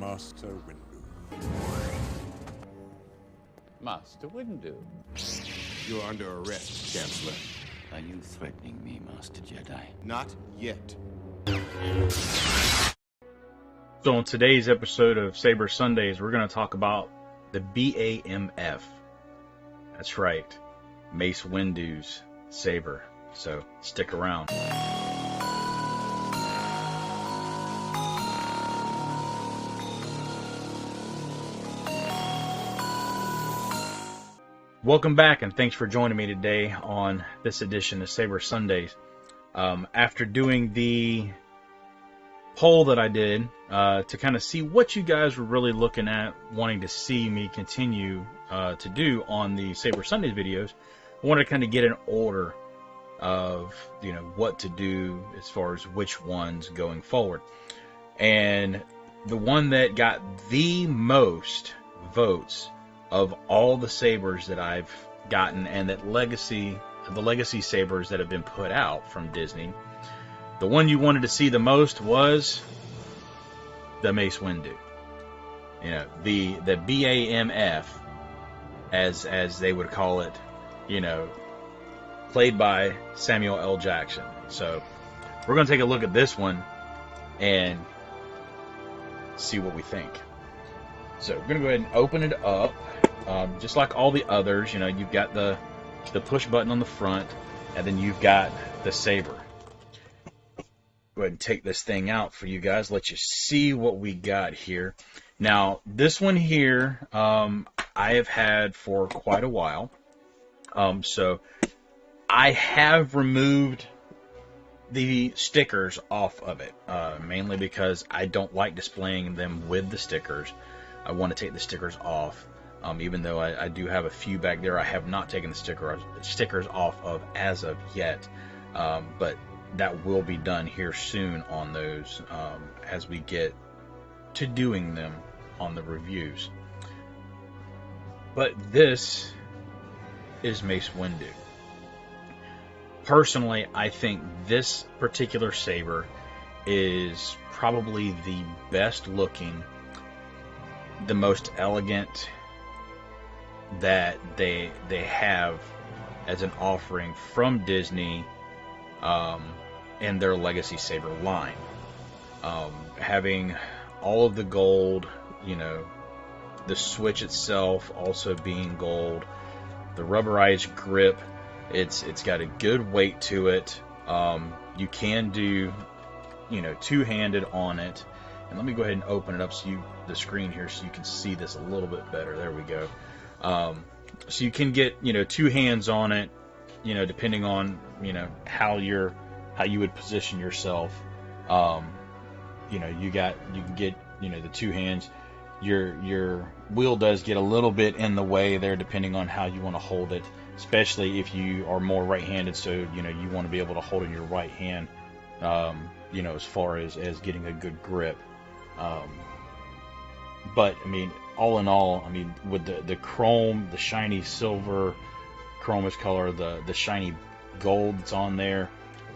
Master Windu. Master Windu. You're under arrest, Chancellor. Are you threatening me, Master Jedi? Not yet. So in today's episode of Saber Sundays, we're going to talk about the BAMF. That's right, Mace Windu's saber. So stick around. Welcome back, and thanks for joining me today on this edition of Saber Sundays. After doing the poll that I did to kind of see what you guys were really looking at, wanting to see me continue to do on the Saber Sundays videos, I wanted to kind of get an order of what to do as far as which ones going forward. And the one that got the most votes of all the sabers that I've gotten, and that the legacy sabers that have been put out from Disney, the one you wanted to see the most was the Mace Windu. The BAMF, as they would call it, played by Samuel L. Jackson. So we're going to take a look at this one and see what we think. So we're going to go ahead and open it up. Just like all the others, you've got the push button on the front, and then you've got the saber. Go ahead and take this thing out for you guys, let you see what we got here. Now, this one here, I have had for quite a while. So I have removed the stickers off of it, mainly because I don't like displaying them with the stickers. I want to take the stickers off. Even though I do have a few back there, I have not taken the stickers off of as of yet. But that will be done here soon on those as we get to doing them on the reviews. But this is Mace Windu. Personally, I think this particular saber is probably the best looking, the most elegant that they have as an offering from Disney in their Legacy Saber line. Having all of the gold, the switch itself also being gold, the rubberized grip, it's got a good weight to it. You can do two-handed on it. And let me go ahead and open it up the screen here so you can see this a little bit better. There we go. So you can get two hands on it, depending on how you would position yourself. You can get the two hands. Your wheel does get a little bit in the way there, depending on how you want to hold it, especially if you are more right-handed. So you want to be able to hold in your right hand. As far as getting a good grip. But I mean, all in all, with the chrome, the shiny silver chromish color, the shiny gold that's on there,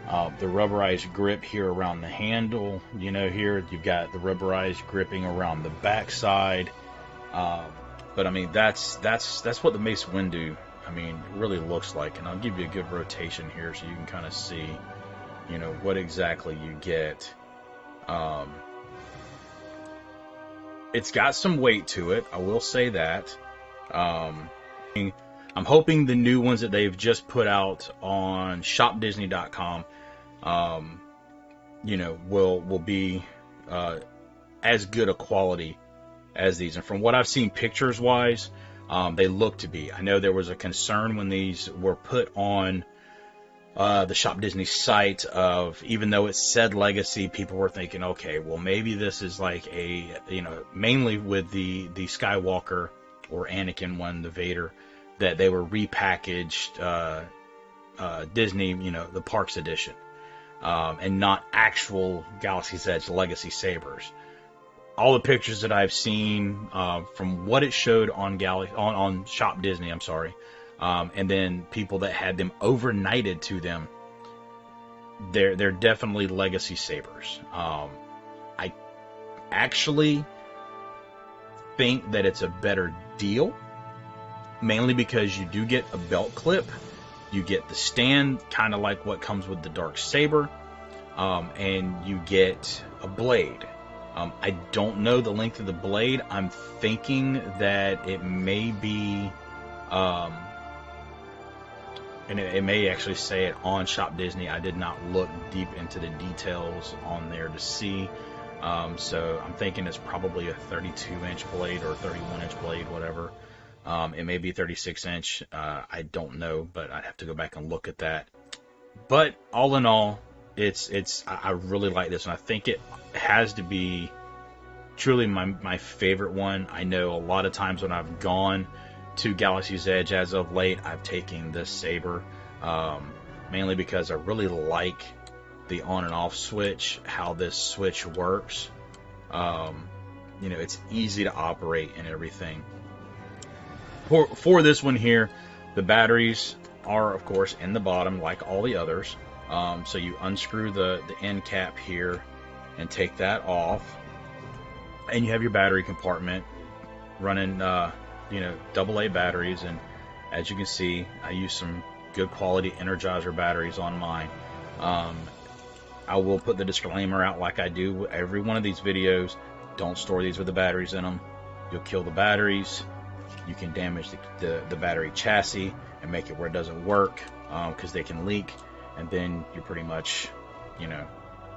the rubberized grip here around the handle, here you've got the rubberized gripping around the back side. But that's what the Mace Windu really looks like. And I'll give you a good rotation here so you can kind of see what exactly you get. It's got some weight to it, I will say that. I'm hoping the new ones that they've just put out on shopdisney.com, will be as good a quality as these. And from what I've seen pictures-wise, they look to be. I know there was a concern when these were put on the Shop Disney site of, even though it said Legacy, people were thinking, okay, well maybe this is like a, mainly with the Skywalker or Anakin one, the Vader, that they were repackaged Disney, the Parks edition, and not actual Galaxy's Edge Legacy sabers. All the pictures that I've seen from what it showed on on Shop Disney, and then people that had them overnighted to them, they're definitely Legacy sabers. I actually think that it's a better deal, mainly because you do get a belt clip, you get the stand, kind of like what comes with the dark saber, and you get a blade. I don't know the length of the blade. I'm thinking that it may be, and it may actually say it on Shop Disney. I did not look deep into the details on there to see. So I'm thinking it's probably a 32-inch blade or 31-inch blade, whatever. It may be 36-inch. I don't know, but I'd have to go back and look at that. But all in all, I really like this, and I think it has to be truly my favorite one. I know a lot of times when I've gone to Galaxy's Edge as of late, I've taken this saber, mainly because I really like the on and off switch, how this switch works. You know, it's easy to operate and everything. For this one here, the batteries are, of course, in the bottom like all the others. So you unscrew the end cap here and take that off, and you have your battery compartment running, you know, AA batteries. And as you can see, I use some good quality Energizer batteries on mine. I will put the disclaimer out like I do with every one of these videos. Don't store these with the batteries in them. You'll kill the batteries. You can damage the battery chassis and make it where it doesn't work, because they can leak. And then you're pretty much, you know,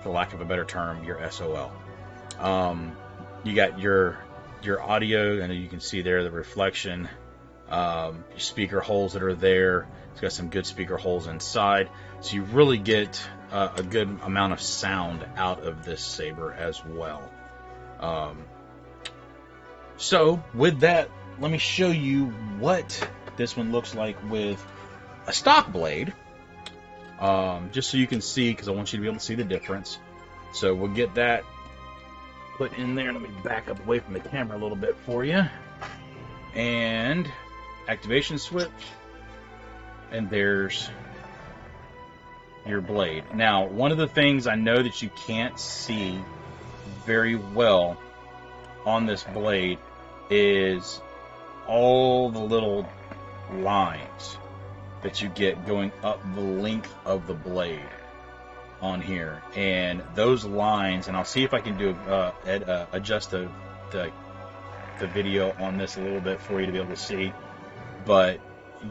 for lack of a better term, you're SOL. You got your audio, and you can see there the reflection, your speaker holes that are there. It's got some good speaker holes inside, so you really get a good amount of sound out of this saber as well. So with that, let me show you what this one looks like with a stock blade, just so you can see, because I want you to be able to see the difference. So we'll get that put in there. Let me back up away from the camera a little bit for you. And activation switch. And there's your blade. Now, one of the things I know that you can't see very well on this blade is all the little lines that you get going up the length of the blade on here. And those lines, and I'll see if I can do adjust the video on this a little bit for you to be able to see, but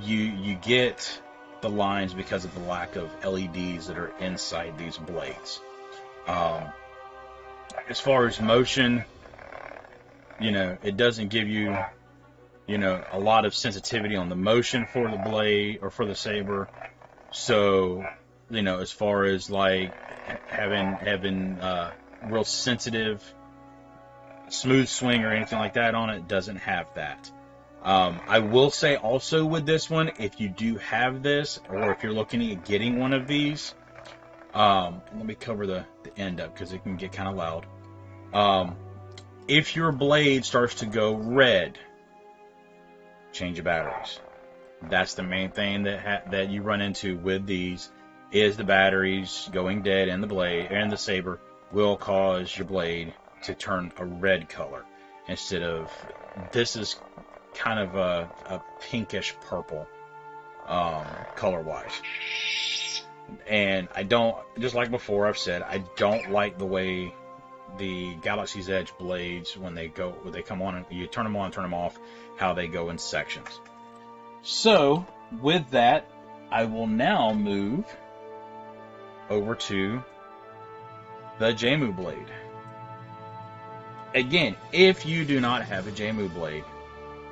you get the lines because of the lack of LEDs that are inside these blades. As far as motion, you know, it doesn't give you, you know, a lot of sensitivity on the motion for the blade or for the saber. So, you know, as far as like having real sensitive, smooth swing or anything like that on it, doesn't have that. I will say also with this one, if you do have this, or if you're looking at getting one of these, let me cover the end up because it can get kind of loud. If your blade starts to go red, change your batteries. That's the main thing that you run into with these, is the batteries going dead, and the blade and the saber will cause your blade to turn a red color instead of, this is kind of a pinkish purple color wise. And I don't, just like before I've said, I don't like the way the Galaxy's Edge blades, when they come on, and you turn them on, turn them off, how they go in sections. So with that, I will now move over to the Jmu Blade. Again, if you do not have a Jmu Blade,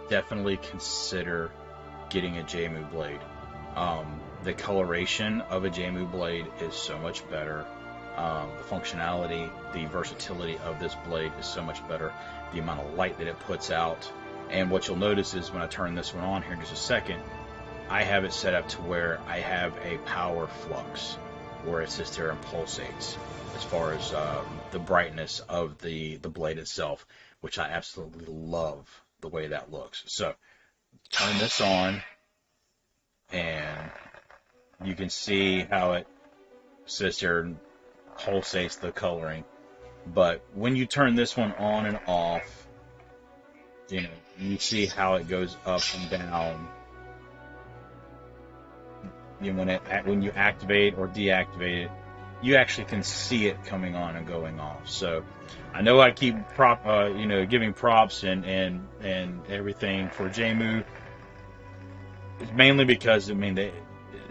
definitely consider getting a Jmu Blade. The coloration of a Jmu Blade is so much better. The functionality, the versatility of this blade is so much better. The amount of light that it puts out. And what you'll notice is when I turn this one on here in just a second, I have it set up to where I have a power flux, where it sits there and pulsates as far as the brightness of the blade itself, which I absolutely love the way that looks. So turn this on, and you can see how it sits there and pulsates the coloring. But when you turn this one on and off, You know, you see how it goes up and down. You know, when you activate or deactivate it, you actually can see it coming on and going off. So I know I keep giving props and everything for Jaymoo. It's mainly because, I mean,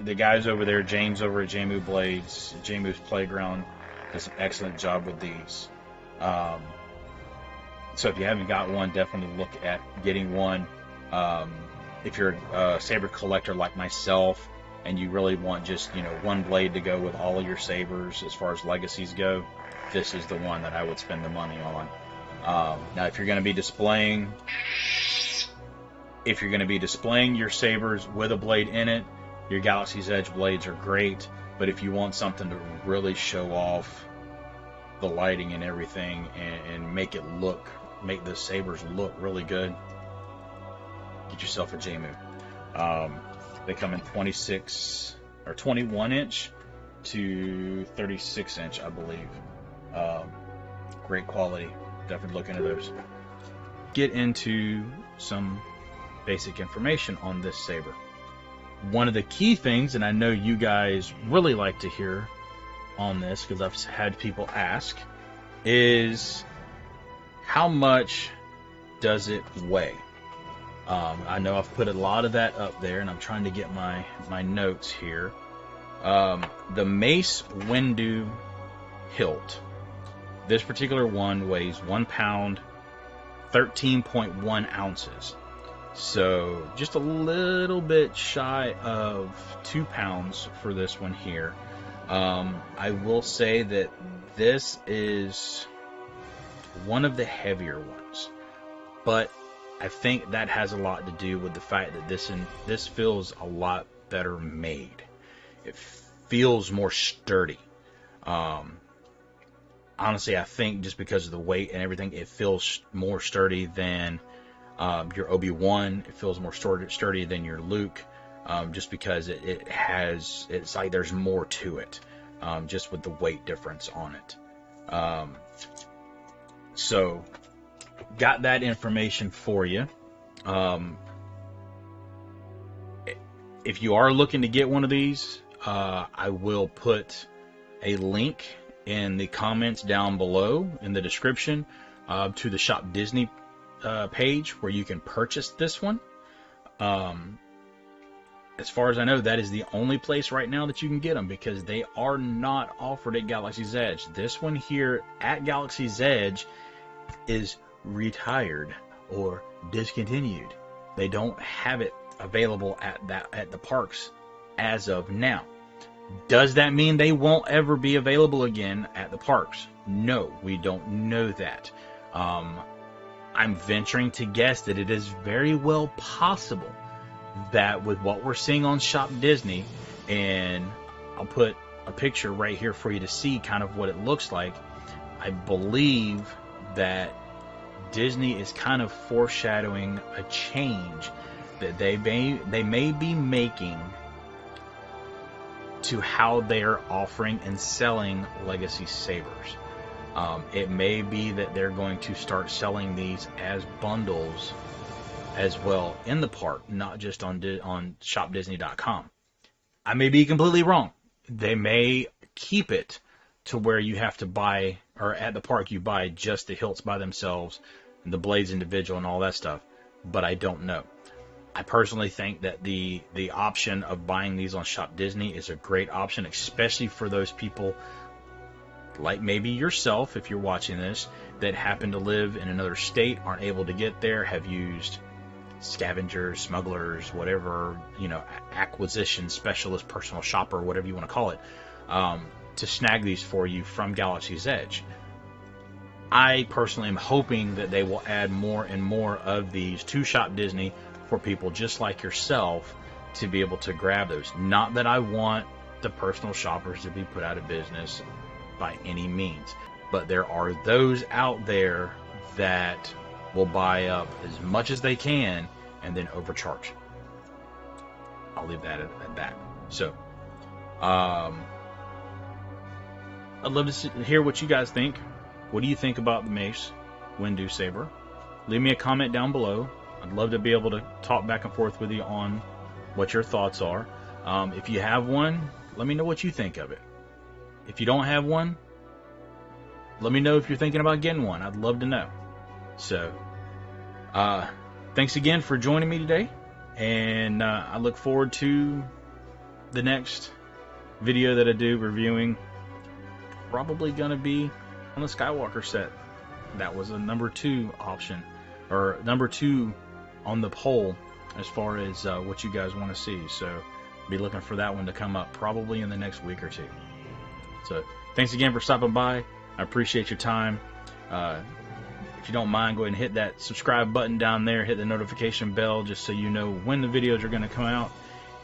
the guys over there, James over at Jmu Blades, Jmoo's Playground, does an excellent job with these. So if you haven't got one, definitely look at getting one. If you're a saber collector like myself, and you really want just, you know, one blade to go with all of your sabers as far as legacies go, this is the one that I would spend the money on. Now, if you're going to be displaying your sabers with a blade in it, your Galaxy's Edge blades are great. But if you want something to really show off the lighting and everything, and make the sabers look really good, get yourself a Jmu. They come in 26 or 21 inch to 36 inch, I believe. Great quality. Definitely look into those. Get into some basic information on this saber. One of the key things, and I know you guys really like to hear on this because I've had people ask, is how much does it weigh? I know I've put a lot of that up there, and I'm trying to get my notes here. The Mace Windu hilt. This particular one weighs 1 pound, 13.1 ounces. So just a little bit shy of 2 pounds for this one here. I will say that this is one of the heavier ones, but I think that has a lot to do with the fact that this feels a lot better made. It feels more sturdy. Honestly, I think just because of the weight and everything, it feels more sturdy than your Obi-Wan. It feels more sturdy than your Luke, just because it's like there's more to it, just with the weight difference on it. So, got that information for you. If you are looking to get one of these, I will put a link in the comments down below in the description to the Shop Disney page where you can purchase this one. As far as I know, that is the only place right now that you can get them, because they are not offered at Galaxy's Edge. This one here at Galaxy's Edge is retired or discontinued. They don't have it available at the parks as of now. Does that mean they won't ever be available again at the parks? No, we don't know that. I'm venturing to guess that it is very well possible that with what we're seeing on Shop Disney, and I'll put a picture right here for you to see kind of what it looks like, I believe that Disney is kind of foreshadowing a change that they may be making to how they're offering and selling Legacy Sabers. It may be that they're going to start selling these as bundles as well in the park, not just on shopdisney.com. I may be completely wrong. They may keep it to where you have to buy, or at the park you buy just the hilts by themselves and the blades individual and all that stuff, but I don't know. I personally think that the option of buying these on Shop Disney is a great option, especially for those people like maybe yourself, if you're watching this, that happen to live in another state, aren't able to get there, have used scavengers, smugglers, whatever, acquisition specialist, personal shopper, whatever you want to call it, to snag these for you from Galaxy's Edge. I personally am hoping that they will add more and more of these to Shop Disney for people just like yourself to be able to grab those. Not that I want the personal shoppers to be put out of business by any means, but there are those out there that will buy up as much as they can and then overcharge. I'll leave that at that. So, I'd love to hear what you guys think. What do you think about the Mace Windu Saber? leave me a comment down below. I'd love to be able to talk back and forth with you on what your thoughts are. If you have one, let me know what you think of it. If you don't have one, let me know if you're thinking about getting one. I'd love to know. So, thanks again for joining me today, and I look forward to the next video that I do reviewing. Probably going to be on the Skywalker set. That was a number 2 option, or number 2 on the poll as far as what you guys want to see. So be looking for that one to come up probably in the next week or 2. So thanks again for stopping by. I appreciate your time. If you don't mind, go ahead and hit that subscribe button down there. Hit the notification bell just so you know when the videos are going to come out.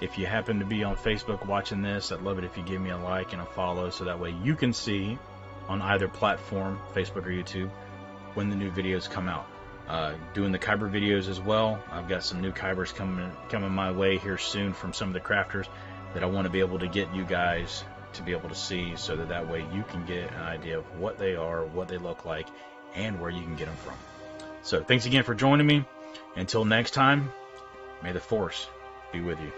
If you happen to be on Facebook watching this, I'd love it if you give me a like and a follow so that way you can see on either platform, Facebook or YouTube, when the new videos come out. Doing the Kyber videos as well. I've got some new Kybers coming my way here soon from some of the crafters that I want to be able to get you guys to be able to see, so that way you can get an idea of what they are, what they look like, and where you can get them from. So thanks again for joining me. Until next time, may the Force be with you.